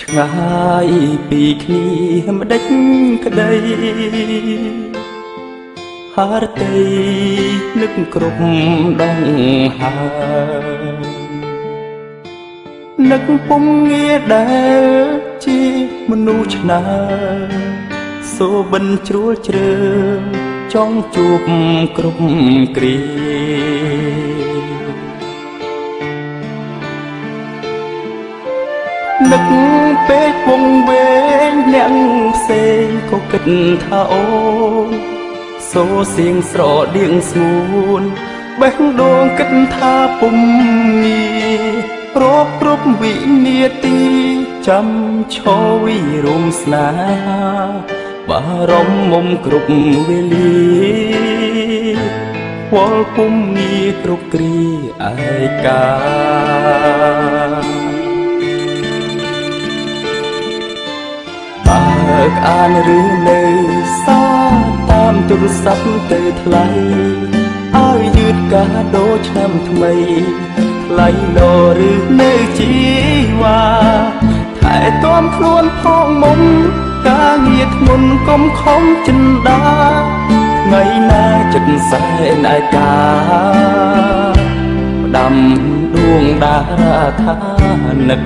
ឆ្ងាយពីគ្នាម្ដេចក្ដីហារតីនឹកគ្រប់ដងហើនឹកពុំងាដែលជាមនុស្សឆ្នើសូបិនជ្រួលជ្រើចង់ជួបគ្រប់គ្រានឹកពេកវងវែងអ្នកផ្សេងក៏គិតថាអូនសូសៀងស្រដៀងស្ងួនបេះដូងគិតថាពុំងារកគ្រប់វិនាទីចាំឈរវិរមស្នេហាបារម្ភមុំគ្រប់វេលាវល់ពុំងាគ្រប់គ្រាឯកាបើកអានឬនៅសារតាមទូរស័ព្ទទៅថ្លៃឲ្យយឺតកាដូឆ្នាំថ្មីថ្លៃលោឬនៅជីវ៉ាថែទាំខ្លួនផងមុំការងារធ្ងន់កុំខំចិនដាថ្ងៃណាចិត្តសែនឯកាផ្ដាំដួងតារាថានឹក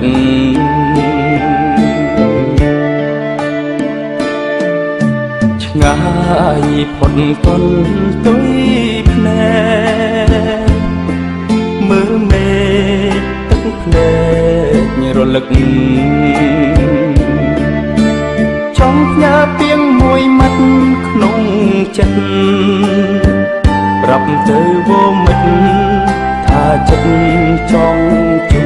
ឆ្ងាយផុតកុនទុយភ្នែកមើលមេទឹកភ្នែករលឹកចង់ផ្ញើពាងមួយម៉ាត់ក្នុងចិត្តប្រាប់ទៅវមិត្តថាចិត្តចង់ជួ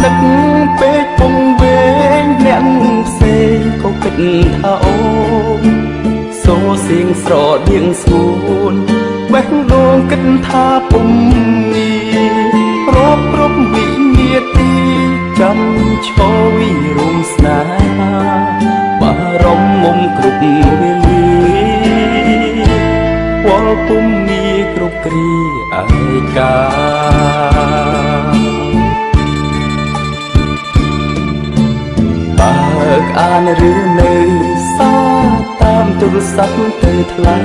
នឹកពេកពងវែងអ្នកផ្សេងក៏គិតថាអូនសូសៀងស្រដៀងស្ងួនបេះដូងគិតថាពុំងារកគ្រប់វិនាទីចាំឈរវិរមស្នេហាបារម្ភមុំគ្រប់វេលាវល់ពុំងាគ្រប់គ្រាឯកាបើកអានឬនៅសារតាមទូរស័ព្ទទៅថ្លៃ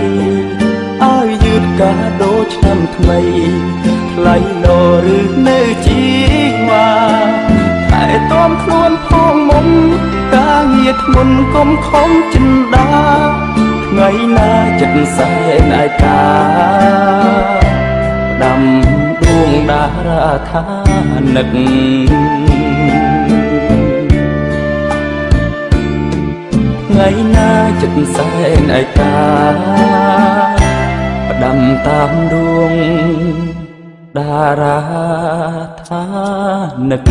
ឲ្យយឺតកាដូឆ្នាំថ្មីថ្លៃលោឬនៅជីវ៉ាថែទាំខ្លួនផងមុំការងារធ្ងន់កុំខំចិនដាថ្ងៃណាចិត្តសែនឯកាផ្ដាំដួងតារាថានឹកថ្ងៃណាចិត្តសែនឯកាផ្ដាំតាមដួងតារាថានឹក